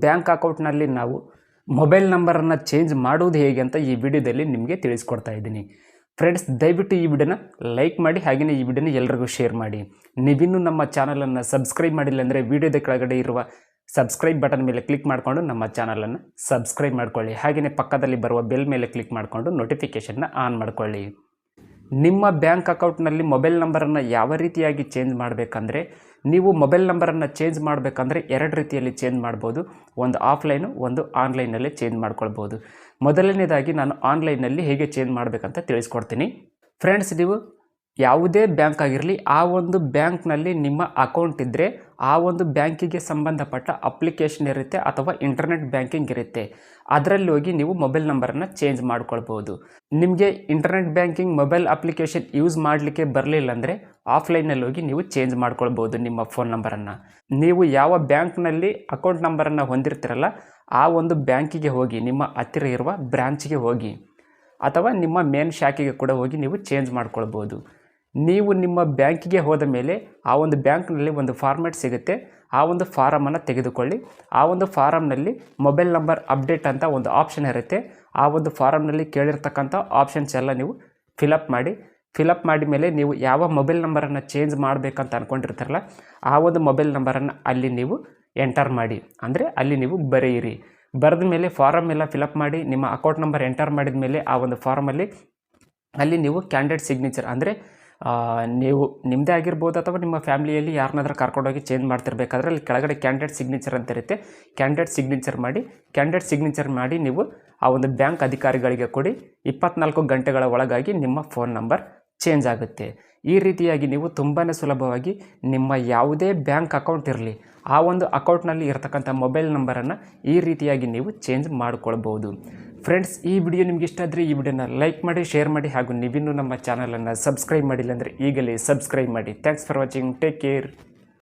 Bank ಅಕೌಂಟ್ನಲ್ಲಿ ನಾವು mobile ನಂಬರನ್ನು ಚೇಂಜ್ ಮಾಡುವುದು ಹೇಗೆ ಅಂತ ಈ ವಿಡಿಯೋದಲ್ಲಿ ನಿಮಗೆ ತಿಳಿಸ್ಕೊಡ್ತಾ ಇದ್ದೀನಿ. ಫ್ರೆಂಡ್ಸ್, ದಯವಿಟ್ಟು ಈ ವಿಡಿಯೋನ ಲೈಕ್ ಮಾಡಿ, ಹಾಗೆಯೇ ಈ ವಿಡಿಯೋನ ಎಲ್ಲರಿಗೂ ಶೇರ್ ಮಾಡಿ. ನೀವಿನ್ನೂ ನಮ್ಮ ಚಾನಲನ್ನು ಸಬ್ಸ್ಕ್ರೈಬ್ ಮಾಡಿಲ್ಲ ಅಂದರೆ ವಿಡಿಯೋದ ಕೆಳಗಡೆ ಇರುವ ಸಬ್ಸ್ಕ್ರೈಬ್ ಬಟನ್ ಮೇಲೆ ಕ್ಲಿಕ್ ಮಾಡಿಕೊಂಡು ನಮ್ಮ ಚಾನಲನ್ನು ಸಬ್ಸ್ಕ್ರೈಬ್ ಮಾಡ್ಕೊಳ್ಳಿ. ಹಾಗೆಯೇ ಪಕ್ಕದಲ್ಲಿ ಬರುವ ಬೆಲ್ ಮೇಲೆ ಕ್ಲಿಕ್ ಮಾಡಿಕೊಂಡು ನೋಟಿಫಿಕೇಷನ್ನ ಆನ್ ಮಾಡ್ಕೊಳ್ಳಿ. ನಿಮ್ಮ ಬ್ಯಾಂಕ್ ಅಕೌಂಟ್ನಲ್ಲಿ ಮೊಬೈಲ್ ನಂಬರನ್ನು ಯಾವ ರೀತಿಯಾಗಿ ಚೇಂಜ್ ಮಾಡಬೇಕಂದ್ರೆ, ನೀವು ಮೊಬೈಲ್ ನಂಬರನ್ನು ಚೇಂಜ್ ಮಾಡಬೇಕಂದ್ರೆ ಎರಡು ರೀತಿಯಲ್ಲಿ ಚೇಂಜ್ ಮಾಡ್ಬೋದು. ಒಂದು ಆಫ್ಲೈನು, ಒಂದು ಆನ್ಲೈನಲ್ಲಿ ಚೇಂಜ್ ಮಾಡ್ಕೊಳ್ಬೋದು. ಮೊದಲನೇದಾಗಿ ನಾನು ಆನ್ಲೈನಲ್ಲಿ ಹೇಗೆ ಚೇಂಜ್ ಮಾಡಬೇಕಂತ ತಿಳಿಸ್ಕೊಡ್ತೀನಿ. ಫ್ರೆಂಡ್ಸ್, ನೀವು ಯಾವುದೇ ಬ್ಯಾಂಕ್ ಆಗಿರಲಿ, ಆ ಒಂದು ಬ್ಯಾಂಕ್ನಲ್ಲಿ ನಿಮ್ಮ ಅಕೌಂಟ್ ಇದ್ದರೆ ಆ ಒಂದು ಬ್ಯಾಂಕಿಗೆ ಸಂಬಂಧಪಟ್ಟ ಅಪ್ಲಿಕೇಶನ್ ಇರುತ್ತೆ ಅಥವಾ ಇಂಟರ್ನೆಟ್ ಬ್ಯಾಂಕಿಂಗ್ ಇರುತ್ತೆ. ಅದರಲ್ಲಿ ಹೋಗಿ ನೀವು ಮೊಬೈಲ್ ನಂಬರನ್ನು ಚೇಂಜ್ ಮಾಡ್ಕೊಳ್ಬೋದು. ನಿಮಗೆ internet banking mobile application use ಮಾಡಲಿಕ್ಕೆ ಬರಲಿಲ್ಲ ಅಂದರೆ ಆಫ್ಲೈನಲ್ಲಿ ಹೋಗಿ ನೀವು ಚೇಂಜ್ ಮಾಡ್ಕೊಳ್ಬೋದು ನಿಮ್ಮ ಫೋನ್ ನಂಬರನ್ನು. ನೀವು ಯಾವ ಬ್ಯಾಂಕ್ನಲ್ಲಿ ಅಕೌಂಟ್ ನಂಬರನ್ನು ಹೊಂದಿರ್ತೀರಲ್ಲ, ಆ ಒಂದು ಬ್ಯಾಂಕಿಗೆ ಹೋಗಿ, ನಿಮ್ಮ ಹತ್ತಿರ ಇರುವ ಬ್ರಾಂಚ್ಗೆ ಹೋಗಿ ಅಥವಾ ನಿಮ್ಮ ಮೇನ್ ಶಾಖೆಗೆ ಕೂಡ ಹೋಗಿ ನೀವು ಚೇಂಜ್ ಮಾಡ್ಕೊಳ್ಬೋದು. ನೀವು ನಿಮ್ಮ ಬ್ಯಾಂಕಿಗೆ ಹೋದ ಮೇಲೆ ಆ ಒಂದು ಬ್ಯಾಂಕ್ನಲ್ಲಿ ಒಂದು ಫಾರ್ಮ್ಯಾಟ್ ಸಿಗುತ್ತೆ. ಆ ಒಂದು ಫಾರಮನ್ನು ತೆಗೆದುಕೊಳ್ಳಿ. ಆ ಒಂದು ಫಾರಮ್ನಲ್ಲಿ ಮೊಬೈಲ್ ನಂಬರ್ ಅಪ್ಡೇಟ್ ಅಂತ ಒಂದು ಆಪ್ಷನ್ ಇರುತ್ತೆ. ಆ ಒಂದು ಫಾರಮ್ನಲ್ಲಿ ಕೇಳಿರ್ತಕ್ಕಂಥ ಆಪ್ಷನ್ಸ್ ಎಲ್ಲ ನೀವು ಫಿಲಪ್ ಮಾಡಿ ಮೇಲೆ ನೀವು ಯಾವ ಮೊಬೈಲ್ ನಂಬರನ್ನು ಚೇಂಜ್ ಮಾಡಬೇಕಂತ ಅಂದ್ಕೊಂಡಿರ್ತಾರಲ್ಲ, ಆ ಒಂದು ಮೊಬೈಲ್ ನಂಬರನ್ನು ಅಲ್ಲಿ ನೀವು ಎಂಟರ್ ಮಾಡಿ, ಅಂದರೆ ಅಲ್ಲಿ ನೀವು ಬರೆಯಿರಿ. ಬರೆದ ಮೇಲೆ ಫಾರಮ್ ಎಲ್ಲ ಫಿಲಪ್ ಮಾಡಿ ನಿಮ್ಮ ಅಕೌಂಟ್ ನಂಬರ್ ಎಂಟರ್ ಮಾಡಿದ ಮೇಲೆ ಆ ಒಂದು ಫಾರಮಲ್ಲಿ ಅಲ್ಲಿ ನೀವು ಕ್ಯಾಂಡಿಡೇಟ್ ಸಿಗ್ನೇಚರ್, ಅಂದರೆ ನೀವು ನಿಮ್ಮದೇ ಆಗಿರ್ಬೋದು ಅಥವಾ ನಿಮ್ಮ ಫ್ಯಾಮಿಲಿಯಲ್ಲಿ ಯಾರನ್ನಾದ್ರೂ ಕರ್ಕೊಂಡೋಗಿ ಚೇಂಜ್ ಮಾಡ್ತಿರ್ಬೇಕಾದ್ರೆ ಅಲ್ಲಿ ಕೆಳಗಡೆ ಕ್ಯಾಂಡಿಡೇಟ್ ಸಿಗ್ನೇಚರ್ ಅಂತ ಇರುತ್ತೆ. ಕ್ಯಾಂಡಿಡೇಟ್ ಸಿಗ್ನೇಚರ್ ಮಾಡಿ ನೀವು ಆ ಒಂದು ಬ್ಯಾಂಕ್ ಅಧಿಕಾರಿಗಳಿಗೆ ಕೊಡಿ. 24 ಗಂಟೆಗಳ ಒಳಗಾಗಿ ನಿಮ್ಮ ಫೋನ್ ನಂಬರ್ ಚೇಂಜ್ ಆಗುತ್ತೆ. ಈ ರೀತಿಯಾಗಿ ನೀವು ತುಂಬಾ ಸುಲಭವಾಗಿ ನಿಮ್ಮ ಯಾವುದೇ ಬ್ಯಾಂಕ್ ಅಕೌಂಟ್ ಇರಲಿ, ಆ ಒಂದು ಅಕೌಂಟ್ನಲ್ಲಿ ಇರತಕ್ಕಂಥ ಮೊಬೈಲ್ ನಂಬರನ್ನು ಈ ರೀತಿಯಾಗಿ ನೀವು ಚೇಂಜ್ ಮಾಡ್ಕೊಳ್ಬೋದು. ಫ್ರೆಂಡ್ಸ್, ಈ ವಿಡಿಯೋ ನಿಮ್ಗೆ ಇಷ್ಟ ಆದರೆ ಈ ವಿಡಿಯೋನ ಲೈಕ್ ಮಾಡಿ, ಶೇರ್ ಮಾಡಿ, ಹಾಗೂ ನೀವಿನ್ನೂ ನಮ್ಮ ಚಾನಲನ್ನು ಸಬ್ಸ್ಕ್ರೈಬ್ ಮಾಡಿಲ್ಲ ಅಂದರೆ ಈಗಲೇ ಸಬ್ಸ್ಕ್ರೈಬ್ ಮಾಡಿ. Thanks for watching. Take care.